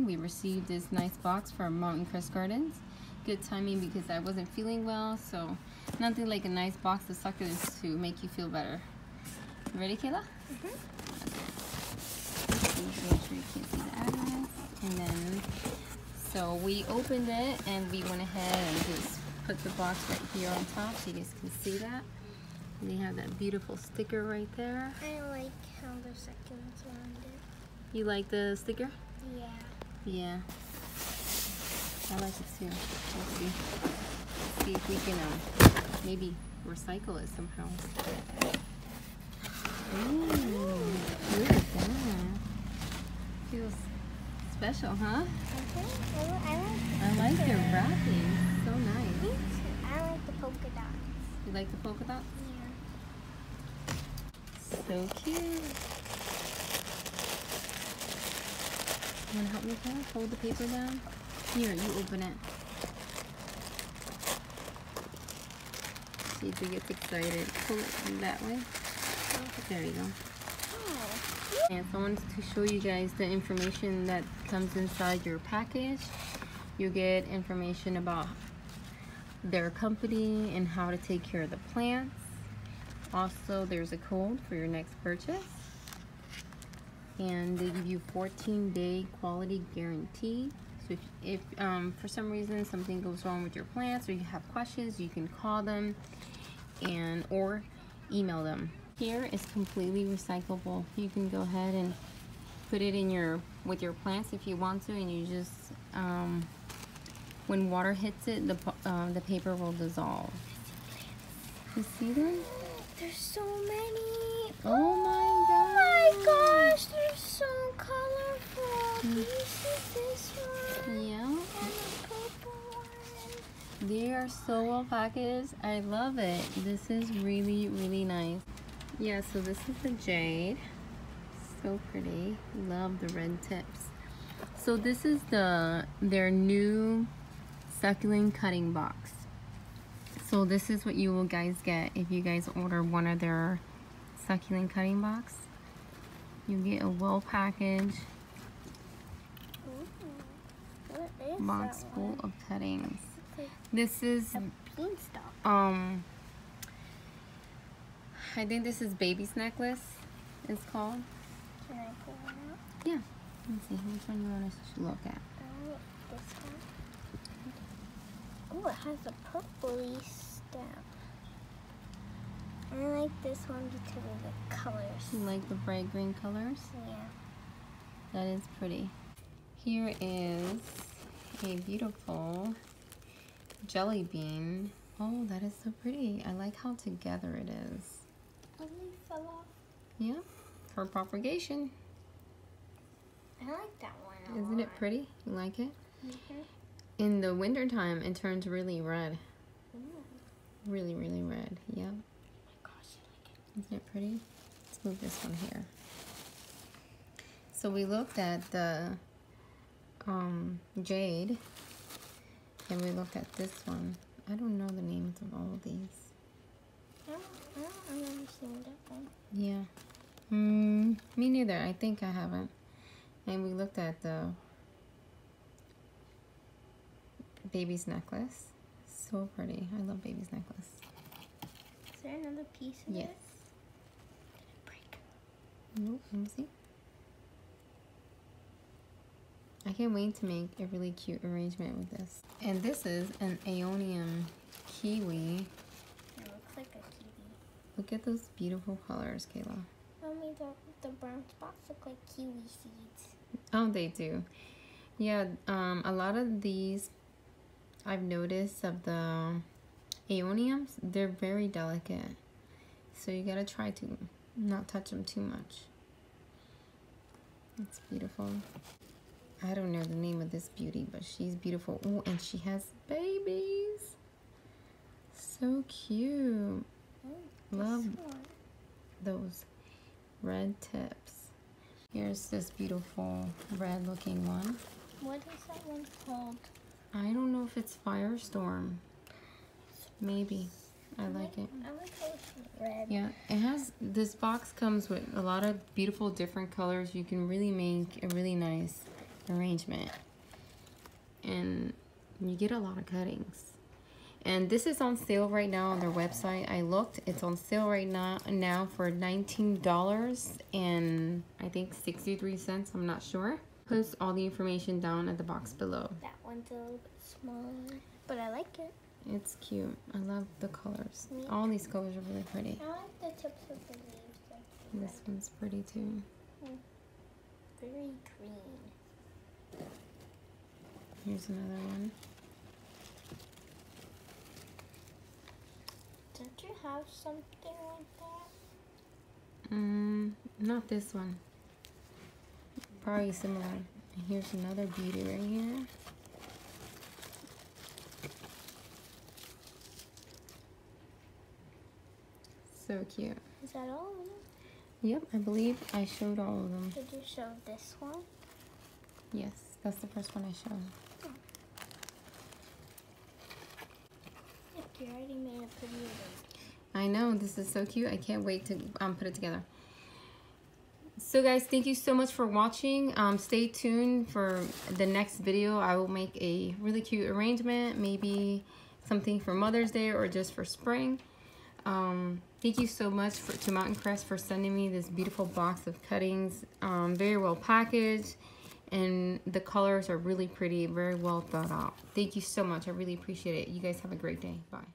we received this nice box from Mountain Crest Gardens. Good timing because I wasn't feeling well, so nothing like a nice box of succulents to make you feel better. You ready, Kayla? Mm-hmm. Okay. Make sure you can see the address. And then, so we opened it and we went ahead and just put the box right here on top so you guys can see that. And they have that beautiful sticker right there. I like how the succulents around it. You like the sticker? Yeah. Yeah. I like it too. Let's see. Let's see if we can maybe recycle it somehow. Ooh, look at that. Feels special, huh? I like your wrapping. So nice. Me too. I like the polka dots. You like the polka dots? Yeah. So cute. You want to help me, Kayla? Hold the paper down? Here, you open it. See if it gets excited. Pull it that way. There you go. Oh. And so I wanted to show you guys the information that comes inside your package. You get information about their company and how to take care of the plants. Also, there's a code for your next purchase. And they give you 14-day quality guarantee. So if for some reason something goes wrong with your plants or you have questions, you can call them or email them. Here is completely recyclable. You can go ahead and put it in with your plants if you want to, and you just when water hits it, the paper will dissolve. You see them? There's so many. Oh my my gosh, they're so colorful. Can you see this one? Yeah. And the purple one. They are so well packaged. I love it. This is really, really nice. Yeah, so this is the jade. So pretty. Love the red tips. So this is their new succulent cutting box. So this is what you will guys get if you guys order one of their succulent cutting box. You get a well packaged box full of cuttings. This is beanstalk. I think this is baby's necklace. It's called. Can I pull one out? Yeah. Let's see which one you want us to look at. This one. Oh, it has a purpley stem. I like this one because of the colors. You like the bright green colors? Yeah. That is pretty. Here is a beautiful jelly bean. Oh, that is so pretty. I like how together it is. Only fell off. Yeah, for propagation. I like that one a Isn't lot. it pretty? You like it? Mm-hmm. In the winter time, it turns really red. Ooh. Really, really red. Yeah. Oh my gosh, I like it. Isn't it pretty? Let's move this one here. So we looked at the jade, and we looked at this one. I don't know the names of all of these. I've never seen that one. Yeah. Me neither. I think I haven't. And we looked at the baby's necklace. So pretty. I love baby's necklace. Is there another piece of Yes. it? Did it break? Nope. Let me see. I can't wait to make a really cute arrangement with this. And this is an Aeonium kiwi. It looks like a kiwi. Look at those beautiful colors, Kayla. Mommy, the brown spots look like kiwi seeds. Oh, they do. Yeah, a lot of these I've noticed of the Aeoniums, they're very delicate. So you gotta try to not touch them too much. It's beautiful. I don't know the name of this beauty, but she's beautiful. Oh, and she has babies. So cute. Love those red tips. Here's this beautiful red looking one. What is that one called? I don't know if it's Firestorm. Maybe. I like it. I like how it's red. Yeah, it has, this box comes with a lot of beautiful different colors. You can really make a really nice arrangement. And you get a lot of cuttings. And this is on sale right now on their website. I looked, it's on sale right now for $19 and I think 63 cents, I'm not sure. Post all the information down at the box below. That one's a little bit smaller, but I like it. It's cute. I love the colors. Me All these colors are really pretty. I like the tips of the leaves. This one's pretty too. Very green. Here's another one. Don't you have something like that? Not this one. Probably similar. And here's another beauty right here. So cute. Is that all of them? Yep, I believe I showed all of them. Did you show this one? Yes, that's the first one I showed. Look, you already made a pretty one. I know, this is so cute. I can't wait to put it together. So guys, thank you so much for watching. Stay tuned for the next video. I will make a really cute arrangement, maybe something for Mother's Day or just for spring. Thank you so much to Mountain Crest for sending me this beautiful box of cuttings. Very well packaged, and the colors are really pretty, very well thought out. Thank you so much. I really appreciate it. You guys have a great day. Bye.